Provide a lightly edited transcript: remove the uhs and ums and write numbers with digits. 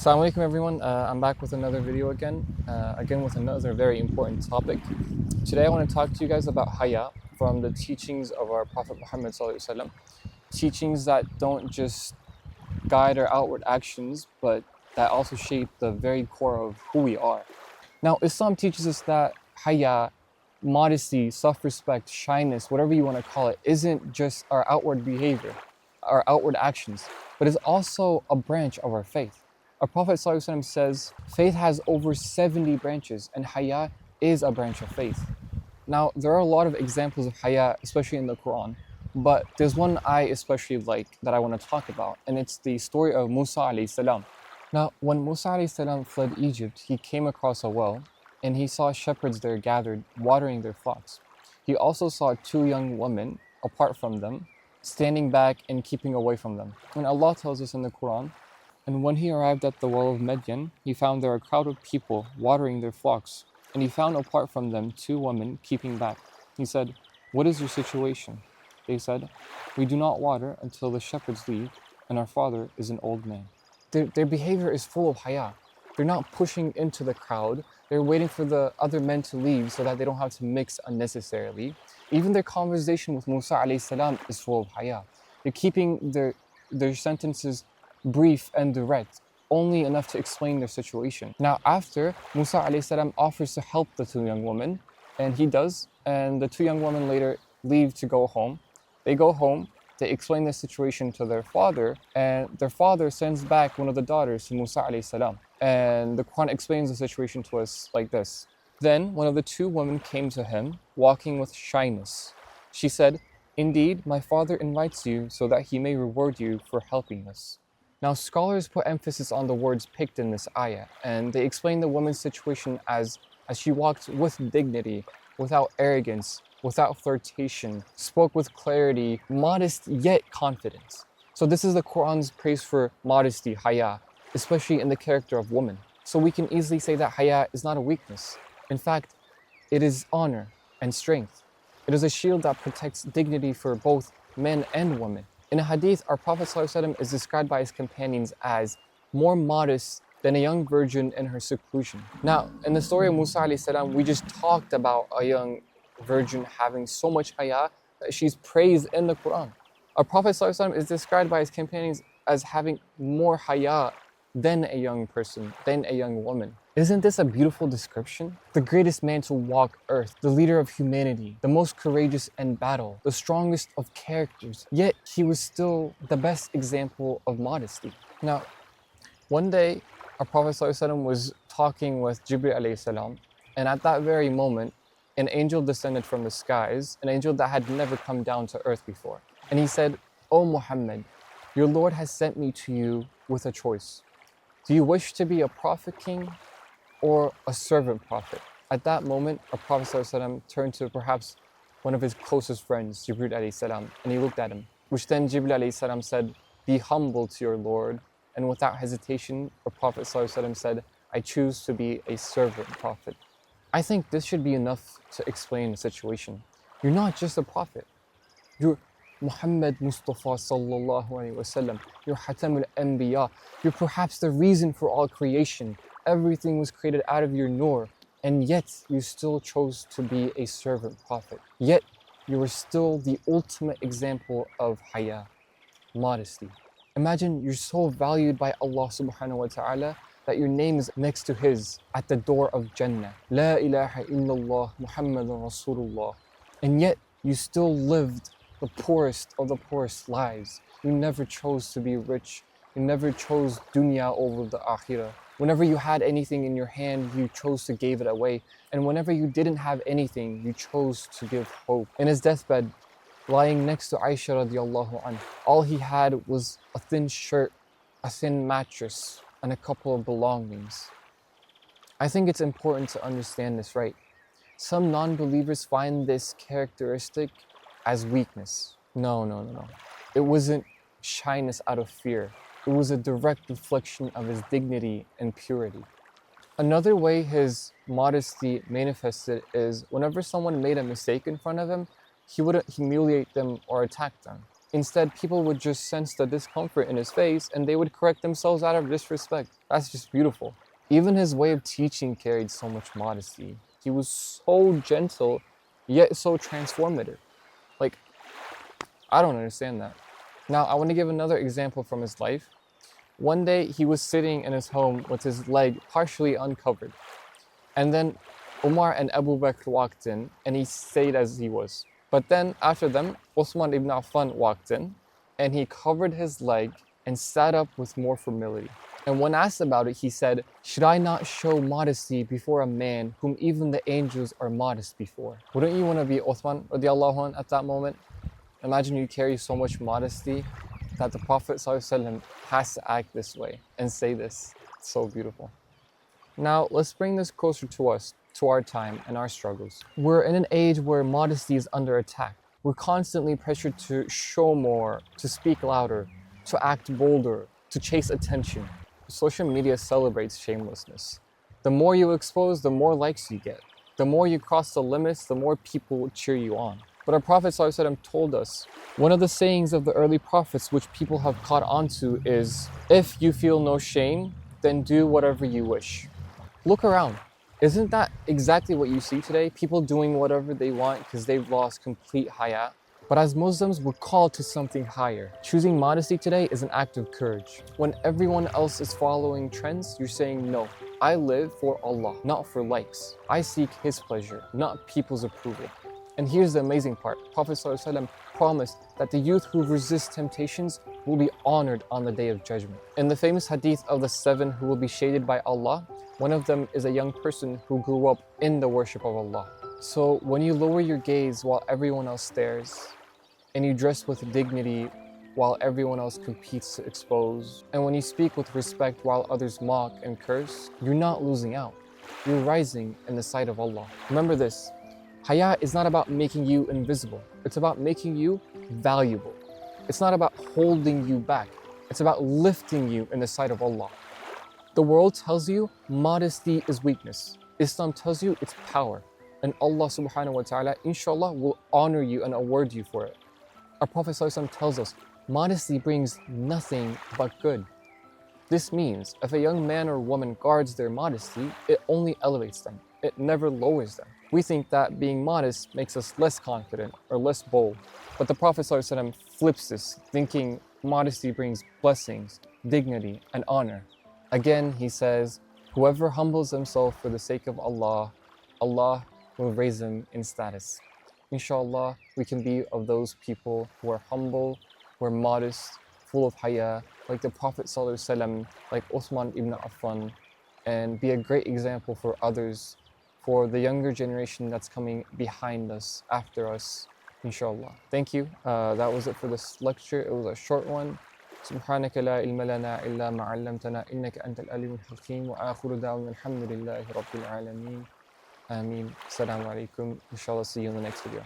Assalamu alaikum everyone, I'm back with another video again with another very important topic. Today I want to talk to you guys about Haya from the teachings of our Prophet Muhammad sallallahu alaihi wasallam. Teachings that don't just guide our outward actions, but that also shape the very core of who we are. Now, Islam teaches us that Haya, modesty, self-respect, shyness, whatever you want to call it, isn't just our outward behavior, our outward actions, but is also a branch of our faith. Our Prophet ﷺ says, faith has over 70 branches, and Haya is a branch of faith. Now, there are a lot of examples of Haya, especially in the Quran, but there's one I especially like that I want to talk about, and it's the story of Musa عليه. Now, when Musa عليه fled Egypt, he came across a well, and he saw shepherds there gathered, watering their flocks. He also saw two young women, apart from them, standing back and keeping away from them. And Allah tells us in the Quran, and when he arrived at the well of Madyan, he found there a crowd of people watering their flocks, and he found apart from them two women keeping back. He said, "What is your situation?" They said, "We do not water until the shepherds leave, and our father is an old man." Their behavior is full of haya. They're not pushing into the crowd. They're waiting for the other men to leave so that they don't have to mix unnecessarily. Even their conversation with Musa alayhi is full of haya. They're keeping their sentences brief and direct, only enough to explain their situation. Now, after Musa alayhi offers to help the two young women, and he does, and the two young women later leave to go home. They go home, they explain the situation to their father, and their father sends back one of the daughters to Musa alayhi. And the Quran explains the situation to us like this. Then one of the two women came to him, walking with shyness. She said, "Indeed, my father invites you so that he may reward you for helping us." Now, scholars put emphasis on the words picked in this ayah, and they explain the woman's situation as she walked with dignity, without arrogance, without flirtation, spoke with clarity, modest yet confident. So this is the Quran's praise for modesty, haya, especially in the character of woman. So we can easily say that haya is not a weakness. In fact, it is honor and strength. It is a shield that protects dignity for both men and women. In a hadith, our Prophet ﷺ is described by his companions as more modest than a young virgin in her seclusion. Now, in the story of Musa ﷺ, we just talked about a young virgin having so much haya that she's praised in the Quran. Our Prophet ﷺ is described by his companions as having more haya than a young person, than a young woman. Isn't this a beautiful description? The greatest man to walk earth, the leader of humanity, the most courageous in battle, the strongest of characters, yet he was still the best example of modesty. Now, one day, our Prophet ﷺ was talking with Jibreel alayhi salam, and at that very moment, an angel descended from the skies, an angel that had never come down to earth before. And he said, "O Muhammad, your Lord has sent me to you with a choice. Do you wish to be a prophet king or a servant prophet?" At that moment, our Prophet ﷺ turned to perhaps one of his closest friends, Jibreel alayhi salam, and he looked at him, which then Jibreel alayhi salam said, "Be humble to your Lord." And without hesitation, our Prophet ﷺ said, "I choose to be a servant prophet." I think this should be enough to explain the situation. You're not just a prophet. You're Muhammad Mustafa sallallahu alaihi wasallam. You're Hatam al-Anbiya. You're perhaps the reason for all creation. Everything was created out of your nur, and yet you still chose to be a servant prophet. Yet you were still the ultimate example of haya, modesty. Imagine you're so valued by Allah subhanahu wa ta'ala that your name is next to his at the door of Jannah. La ilaha illallah Muhammadun Rasulullah. And yet you still lived the poorest of the poorest lives. You never chose to be rich. You never chose dunya over the akhirah. Whenever you had anything in your hand, you chose to give it away. And whenever you didn't have anything, you chose to give hope. In his deathbed, lying next to Aisha radiallahu anha, all he had was a thin shirt, a thin mattress, and a couple of belongings. I think it's important to understand this right. Some non-believers find this characteristic as weakness. No. It wasn't shyness out of fear. It was a direct reflection of his dignity and purity. Another way his modesty manifested is whenever someone made a mistake in front of him, he wouldn't humiliate them or attack them. Instead, people would just sense the discomfort in his face and they would correct themselves out of disrespect. That's just beautiful. Even his way of teaching carried so much modesty. He was so gentle, yet so transformative. Like, I don't understand that. Now, I want to give another example from his life. One day, he was sitting in his home with his leg partially uncovered. And then Umar and Abu Bakr walked in, and he stayed as he was. But then, after them, Uthman ibn Affan walked in, and he covered his leg and sat up with more humility. And when asked about it, he said, "Should I not show modesty before a man whom even the angels are modest before?" Wouldn't you want to be Uthman radiallahu anh at that moment? Imagine you carry so much modesty that the Prophet ﷺ has to act this way and say this. It's so beautiful. Now, let's bring this closer to us, to our time and our struggles. We're in an age where modesty is under attack. We're constantly pressured to show more, to speak louder, to act bolder, to chase attention. Social media celebrates shamelessness. The more you expose, the more likes you get. The more you cross the limits, the more people will cheer you on. But our Prophet ﷺ told us, one of the sayings of the early prophets which people have caught on to is, "If you feel no shame, then do whatever you wish." Look around. Isn't that exactly what you see today? People doing whatever they want because they've lost complete haya. But as Muslims, we're called to something higher. Choosing modesty today is an act of courage. When everyone else is following trends, you're saying, no, I live for Allah, not for likes. I seek His pleasure, not people's approval. And here's the amazing part. Prophet ﷺ promised that the youth who resist temptations will be honored on the Day of Judgment. In the famous hadith of the 7 who will be shaded by Allah, one of them is a young person who grew up in the worship of Allah. So when you lower your gaze while everyone else stares, and you dress with dignity while everyone else competes to expose, and when you speak with respect while others mock and curse, you're not losing out. You're rising in the sight of Allah. Remember this. Haya is not about making you invisible. It's about making you valuable. It's not about holding you back. It's about lifting you in the sight of Allah. The world tells you modesty is weakness. Islam tells you it's power. And Allah subhanahu wa ta'ala, inshallah, will honor you and award you for it. Our Prophet ﷺ tells us, modesty brings nothing but good. This means if a young man or woman guards their modesty, it only elevates them. It never lowers them. We think that being modest makes us less confident or less bold. But the Prophet ﷺ flips this, thinking modesty brings blessings, dignity, and honor. Again, he says, whoever humbles himself for the sake of Allah, Allah will raise him in status. Inshallah, we can be of those people who are humble, who are modest, full of haya, like the Prophet ﷺ, like Uthman ibn Affan, and be a great example for others, for the younger generation that's coming behind us, after us, inshallah. Thank you. That was it for this lecture. It was a short one. سبحانك لا علم لنا إلا ما علمتنا إنك أنت العليم الحكيم وآخر دعوانا الحمد لله رب العالمين. Ameen. Assalamu alaikum. Inshallah, see you in the next video.